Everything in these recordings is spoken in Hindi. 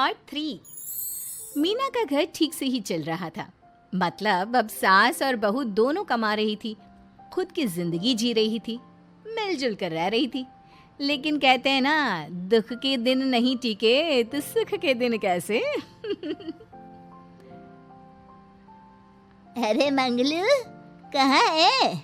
पार्ट 3। मीना का घर ठीक से ही चल रहा था। मतलब अब सास और बहू दोनों कमा रही थी, खुद की जिंदगी जी रही थी, मिलजुल कर रह रही थी। लेकिन कहते हैं ना, दुख के दिन नहीं टिके तो सुख के दिन कैसे। अरे मंगलू, कहाँ है?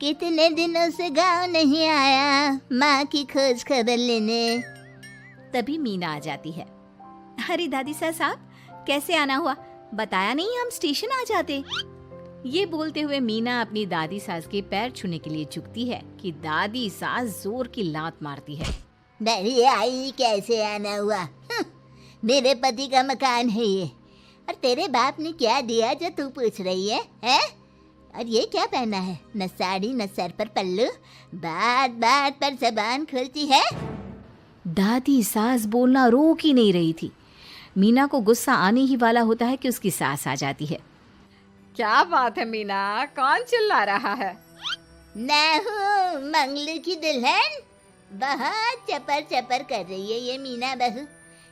कितने दिनों से गांव नहीं आया माँ की खोज खबर लेने। तभी मीना आ जाती है। अरे दादी साहब, कैसे आना हुआ? बताया नहीं, हम स्टेशन आ जाते। ये बोलते हुए मीना अपनी दादी सास के पैर छूने के लिए झुकती है कि दादी सास जोर की लात मारती है। नहीं आई, कैसे आना हुआ? मेरे पति का मकान है ये। और तेरे बाप ने क्या दिया जो तू पूछ रही है, हैं? और ये क्या पहना है? न साड़ी न सर पर पल्लू, बात बात पर जबान खुलती है। दादी सास बोलना रोक ही नहीं रही थी। मीना को गुस्सा आने ही वाला होता है कि उसकी सास आ जाती है। क्या बात है मीना, कौन चिल्ला रहा है? मैं हूँ मंगलू की दुल्हन। बहुत चपर चपर कर रही है ये मीना बहू।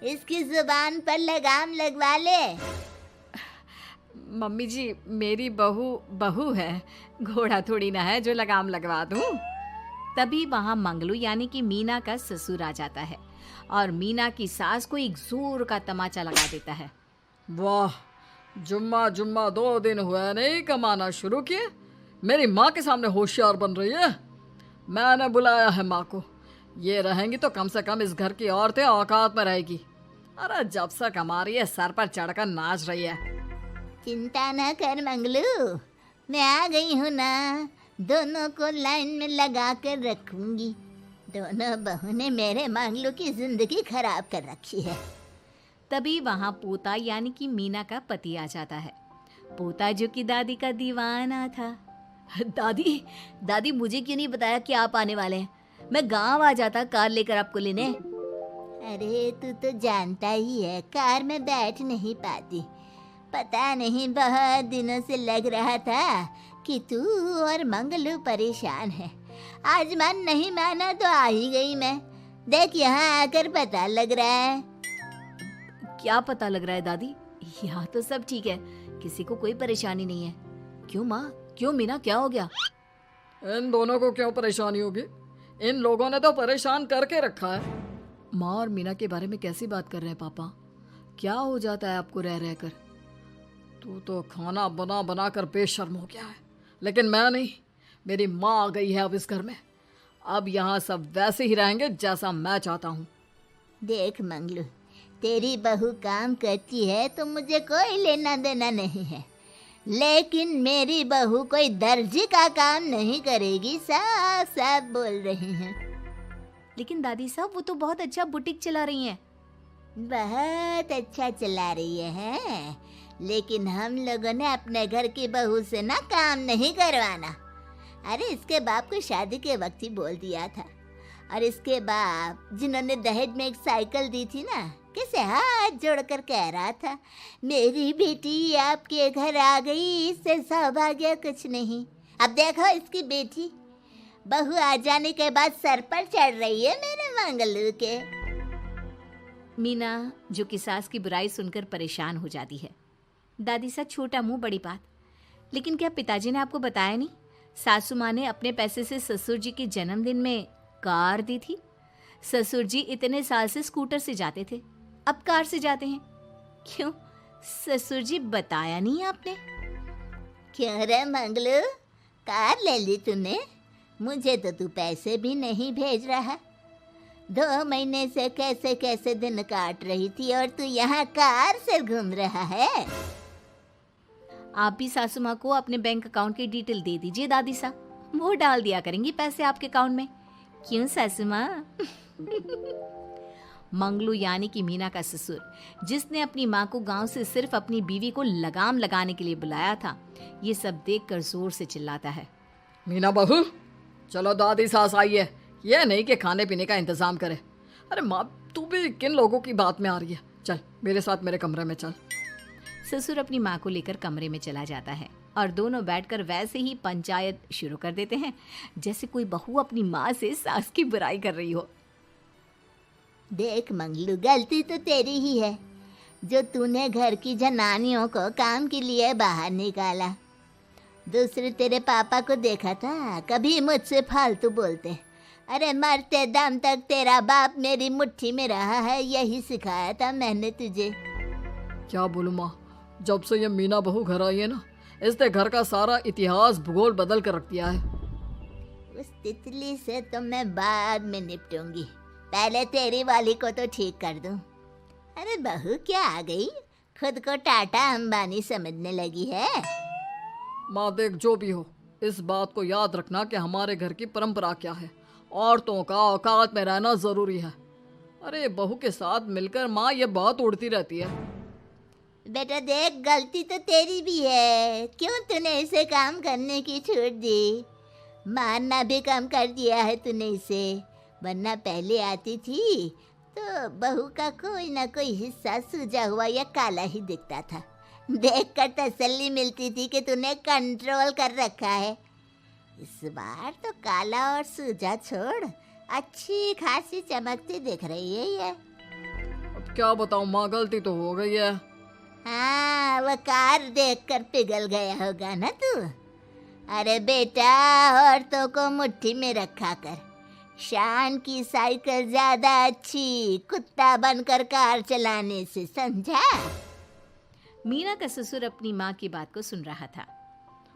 इसकी जुबान पर लगाम लगवा ले। मम्मी जी, मेरी बहू है, घोड़ा थोड़ी ना है जो लगाम लगवा दूं। तभी वहां मंगलू यानी कि मीना का ससुर आ जाता है और मीना की सास को एक जोर का तमाचा लगा देता है। वाह, जुम्मा 2 दिन हुआ नहीं कमाना शुरू किए, मेरी माँ के सामने होशियार बन रही है। मैंने बुलाया है माँ को, ये रहेंगी तो कम से कम इस घर की औरतें औकात में रहेगी। अरे जब से कमा रही है सर पर चढ़कर नाच रही है। चिंता ना कर मंगलू, मैं आ गई हूँ ना। दोनों को लाइन में लगा कर रखूंगी। दोनों बहू ने मेरे मंगलू की जिंदगी खराब कर रखी है। तभी वहां पोता यानी कि मीना का पति आ जाता है। पोता जो कि दादी का दीवाना था। दादी मुझे क्यों नहीं बताया कि आप आने वाले हैं? मैं गांव आ जाता कार लेकर आपको लेने। अरे तू तो जानता ही है, कार में बैठ नहीं पाती। पता नहीं, बहुत दिनों से लग रहा था कि तू और मंगलू परेशान है। आज मन नहीं माना तो आ ही गई मैं। देख, यहाँ आकर पता लग रहा है। क्या पता लग रहा है दादी? यहाँ तो सब ठीक है, किसी को कोई परेशानी नहीं है। क्यों माँ, क्यों मीना, क्या हो गया? इन दोनों को क्यों परेशानी होगी? इन लोगों ने तो परेशान करके रखा है। माँ और मीना के बारे में कैसी बात कर रहे हैं पापा? क्या हो जाता है आपको रह रहकर? तू तो खाना बना बना कर बेशर्म हो गया है, लेकिन मैं नहीं। मेरी माँ आ गई है अब इस घर में। अब यहाँ सब वैसे ही रहेंगे जैसा मैं चाहता हूँ। देख मंगलू, तेरी बहू काम करती है तो मुझे कोई लेना देना नहीं है, लेकिन मेरी बहू कोई दर्जी का काम नहीं करेगी। साफ साफ बोल रही हैं। लेकिन दादी साहब, वो तो बहुत अच्छा बुटीक चला रही हैं। बहुत अच्छा चला रही है, लेकिन हम लोगों ने अपने घर की बहू से ना काम नहीं करवाना। अरे इसके बाप को शादी के वक्त ही बोल दिया था। और इसके बाप जिन्होंने दहेज में एक साइकिल दी थी ना, कैसे हाथ जोड़कर कह रहा था, मेरी बेटी आपके घर आ गई, इससे सौभाग्य कुछ नहीं। अब देखो इसकी बेटी, बहू आ जाने के बाद सर पर चढ़ रही है मेरे मंगलू के। मीना जो कि सास की बुराई सुनकर परेशान हो जाती है। दादी सा छोटा मुंह बड़ी बात। लेकिन क्या पिताजी ने आपको बताया नहीं? सासू माँ ने अपने पैसे से ससुर जी के जन्मदिन में कार दी थी। ससुर जी इतने साल से स्कूटर से जाते थे, अब कार से जाते हैं। क्यों ससुर जी, बताया नहीं आपने? क्यों रे मंगलू, कार ले ली तूने? मुझे तो तू पैसे भी नहीं भेज रहा। 2 महीने से कैसे कैसे दिन काट रही थी और तू यहाँ कार से घूम रहा है। आप भी सासू माँ को अपने बैंक अकाउंट की डिटेल दे दीजिए दादी सा, वो डाल दिया करेंगी पैसे आपके अकाउंट में। क्यों सासू माँ? मंगलू यानी कि मीना का ससुर, जिसने अपनी माँ को गांव से सिर्फ अपनी बीवी को लगाम लगाने के लिए बुलाया था, ये सब देखकर जोर से चिल्लाता है। मीना बहू, चलो दादी सास आई है, ये नहीं कि खाने पीने का इंतजाम करे। अरे माँ, तू भी किन लोगों की बात में आ रही है? चल मेरे साथ मेरे कमरे में चल। ससुर अपनी माँ को लेकर कमरे में चला जाता है और दोनों बैठकर वैसे ही पंचायत शुरू कर देते हैं जैसे कोई बहू अपनी माँ से सास की बुराई कर रही हो। देख मंगलू, गलती तो तेरी ही है। जो तूने घर की जनानियों को काम के लिए बाहर निकाला। दूसरे तेरे पापा को देखा था, कभी मुझसे फालतू बोलते। अरे मरते दम तक तेरा बाप मेरी मुट्ठी में रहा है, यही सिखाया था मैंने तुझे। क्या बोलूं माँ, जब से ये मीना बहू घर आई है ना, इसने घर का सारा इतिहास भूगोल बदल कर रख दिया है। उस तितली से तो मैं बाद में निपटूंगी, पहले तेरी वाली को तो ठीक कर दूं। अरे बहू क्या आ गई, खुद को टाटा अंबानी समझने लगी है। माँ देख, जो भी हो, इस बात को याद रखना कि हमारे घर की परंपरा क्या है। औरतों का औकात में रहना जरूरी है। अरे बहू के साथ मिलकर माँ ये बात उड़ती रहती है। बेटा देख, गलती तो तेरी भी है, क्यों तूने इसे काम करने की छूट दी। मारना भी कम कर दिया है तूने इसे, वरना पहले आती थी तो बहू का कोई ना कोई हिस्सा सूजा हुआ या काला ही दिखता था। देखकर तसल्ली मिलती थी कि तूने कंट्रोल कर रखा है। इस बार तो काला और सूजा छोड़, अच्छी खासी चमकती दिख रही है ये। अब क्या बताऊं माँ, गलती तो हो गई है। हाँ, वो कार देखकर पिघल गया होगा ना तू। अरे बेटा, औरतों को मुट्ठी में रखा कर। शान की साइकिल ज्यादा अच्छी कुत्ता बनकर कार चलाने से, समझा। मीना का ससुर अपनी माँ की बात को सुन रहा था।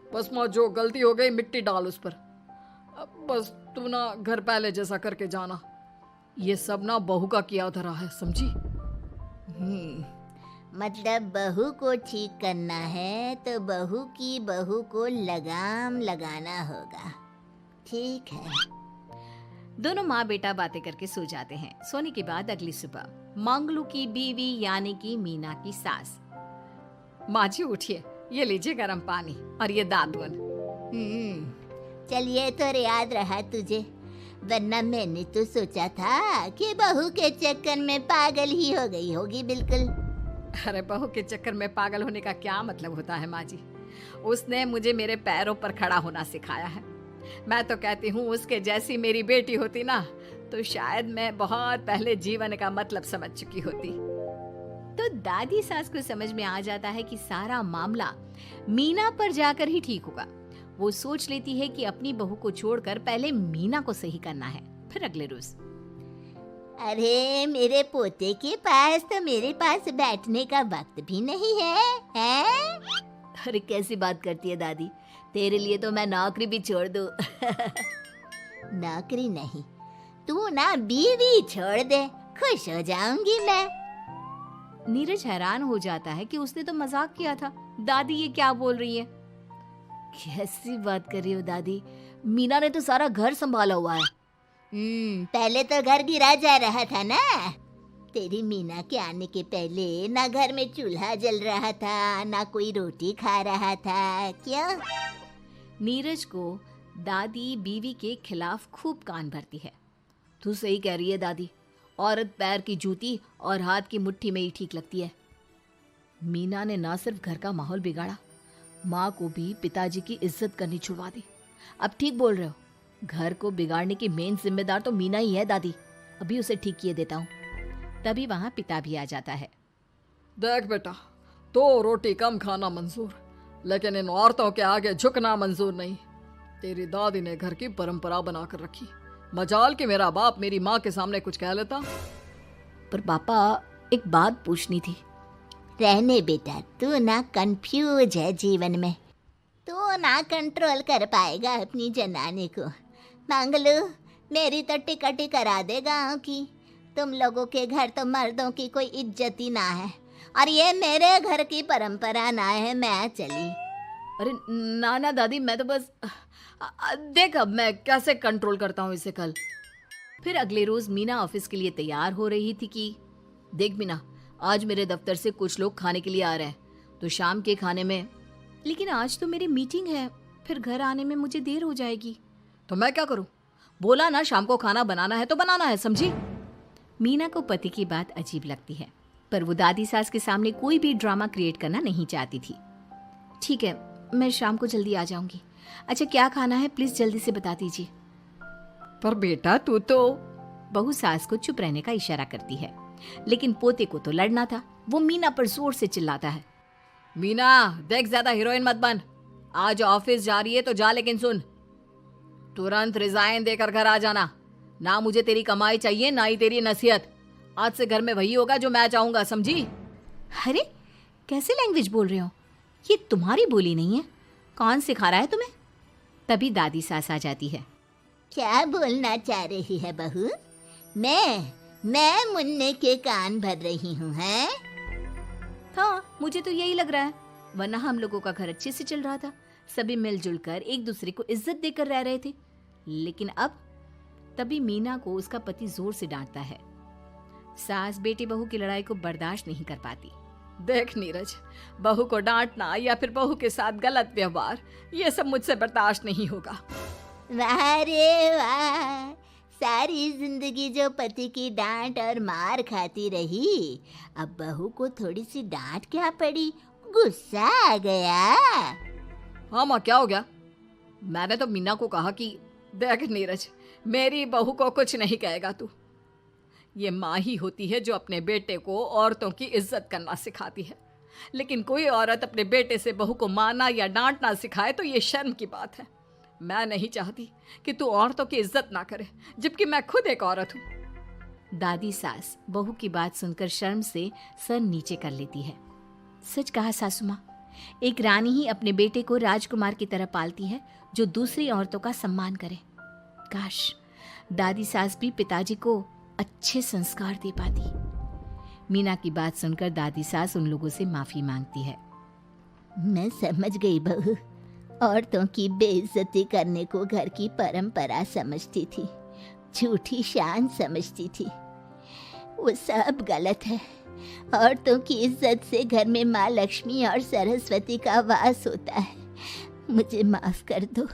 बस माँ, जो गलती हो गई मिट्टी डाल उस पर। अब बस तू ना घर पहले जैसा करके जाना। ये सब ना बहू का किया धरा है, समझी। मतलब बहू को ठीक करना है तो बहू की बहू को लगाम लगाना होगा, ठीक है। दोनों माँ बेटा बातें करके सो जाते हैं। सोने के बाद अगली सुबह मंगलू की बीवी यानी कि मीना की सास, माँ जी उठिए, ये लीजिए गर्म पानी और ये दातुन। चलिए तो याद रहा तुझे, वरना मैंने तो सोचा था कि बहू के चक्कर में पागल ही हो गई होगी बिल्कुल। अरे बहू के चक्कर में पागल होने का क्या मतलब होता है माँ जी। उसने मुझे मेरे पैरों पर खड़ा होना सिखाया है। मैं तो कहती हूँ उसके जैसी मेरी बेटी होती ना तो शायद मैं बहुत पहले जीवन का मतलब समझ चुकी होती। तो दादी सास को समझ में आ जाता है कि सारा मामला मीना पर जाकर ही ठीक होगा। वो सोच लेती है कि अपनी बहू को छोड़कर पहले मीना को सही करना है। फिर अगले रोज, अरे मेरे पोते के पास तो मेरे पास बैठने का वक्त भी नहीं है, हैं? अरे कैसी बात करती है दादी, तेरे लिए तो मैं नौकरी भी छोड़ दूं। नौकरी नहीं, तू ना बीवी छोड़ दे, खुश हो जाऊंगी मैं। नीरज हैरान हो जाता है कि उसने तो मजाक किया था। दादी ये क्या बोल रही है? कैसी बात कर रही हो दादी, मीना ने तो सारा घर संभाला हुआ है। पहले तो घर गिरा जा रहा था ना। तेरी मीना के आने के पहले ना घर में चूल्हा जल रहा था, ना कोई रोटी खा रहा था, क्यों? नीरज को दादी बीवी के खिलाफ खूब कान भरती है। तू सही कह रही है दादी, औरत पैर की जूती और हाथ की मुट्ठी में ही ठीक लगती है। मीना ने ना सिर्फ घर का माहौल बिगाड़ा, माँ को भी पिताजी की इज्जत करनी छुड़वा दी। अब ठीक बोल रहे हो, घर को बिगाड़ने की मेन जिम्मेदार तो मीना ही है दादी। अभी उसे ठीक किए देता हूँ। तभी वहाँ पिता भी आ जाता है। देख बेटा, तो रोटी कम खाना मंजूर, लेकिन इन औरतों के आगे झुकना मंजूर नहीं। तेरी दादी ने घर की परंपरा बनाकर रखी, मजाल कि मेरा बाप मेरी माँ के सामने कुछ कह लेता। पर पापा एक बात पूछनी थी। रहने बेटा, तू ना कंफ्यूज है जीवन में, तू ना कंट्रोल कर पाएगा अपनी जनाने को। मंगलू, मेरी तो टिकट ही करा दे गाँव की। तुम लोगों के घर तो मर्दों की कोई इज्जत ही ना है, और ये मेरे घर की परंपरा ना है, मैं चली। अरे ना ना दादी, मैं तो बस देख अब मैं कैसे कंट्रोल करता हूँ इसे कल। फिर अगले रोज मीना ऑफिस के लिए तैयार हो रही थी कि देख मीना, आज मेरे दफ्तर से कुछ लोग खाने के लिए आ रहे हैं, तो शाम के खाने में। लेकिन आज तो मेरी मीटिंग है, फिर घर आने में मुझे देर हो जाएगी। तो मैं क्या करूं? बोला ना शाम को खाना बनाना है तो बनाना है, समझी। मीना को पति की बात अजीब लगती है, पर वो दादी सास के सामने कोई भी ड्रामा क्रिएट करना नहीं चाहती थी। ठीक है, मैं शाम को जल्दी आ जाऊंगी। अच्छा क्या खाना है प्लीज जल्दी से बता दीजिए। पर बेटा तू तो। बहू सास को चुप रहने का इशारा करती है, लेकिन पोते को तो लड़ना था। वो मीना पर जोर से चिल्लाता है। मीना, देख ज्यादा हीरोइन मत बन। आज ऑफिस जा रही है तो जा, लेकिन सुन, तुरंत रिजाइन देकर घर आ जाना। ना मुझे तेरी कमाई चाहिए, ना ही तेरी नसीहत। आज से घर में वही होगा जो मैं चाहूंगा, समझी? अरे कैसे लैंग्वेज बोल रहे हो? ये तुम्हारी बोली नहीं है। कौन सिखा रहा है तुम्हें? तभी दादी सास आ जाती है। क्या बोलना चाह रही है बहू? मैं मुन्ने के कान भर रही हूँ, हैं? हाँ, मुझे तो यही लग रहा है, वरना हम लोगों का घर अच्छे से चल रहा था। सभी मिलजुल कर एक दूसरे को इज्जत देकर रह रहे थे। लेकिन अब तभी मीना को उसका पति जोर से डांटता है। सास बेटी बहू की लड़ाई को बर्दाश्त नहीं कर पाती। देख नीरज, बहू को डांटना या फिर बहू के साथ गलत व्यवहार, ये सब मुझसे बर्दाश्त नहीं होगा। वाह रे वाह, सारी जिंदगी जो पति की डांट और मार खाती रही, अब बहू को थोड़ी सी डांट क्या पड़ी, गुस्सा आ गया। हाँ माँ, क्या हो गया? मैंने तो मीना को कहा कि देख नीरज, मेरी बहू को कुछ नहीं कहेगा तू। ये माँ ही होती है जो अपने बेटे को औरतों की इज्जत करना सिखाती है। लेकिन कोई औरत अपने बेटे से बहू को मारना या डांटना सिखाए तो ये शर्म की बात है। मैं नहीं चाहती कि तू औरतों की इज्जत ना करे, जबकि मैं खुद एक औरत हूँ। दादी सास बहू की बात सुनकर शर्म से सर नीचे कर लेती है। सच कहा सासू माँ, एक रानी ही अपने बेटे को राजकुमार की तरह पालती है, जो दूसरी औरतों का सम्मान करे। काश दादी सास भी पिताजी को अच्छे संस्कार दे पाती। मीना की बात सुनकर दादी सास उन लोगों से माफी मांगती है। मैं समझ गई बहू, औरतों की बेइज्जती करने को घर की परंपरा समझती थी, झूठी शान समझती थी। वो सब गलत है। औरतों की इज्जत से घर में माँ लक्ष्मी और सरस्वती का वास होता है। मुझे माफ कर दो।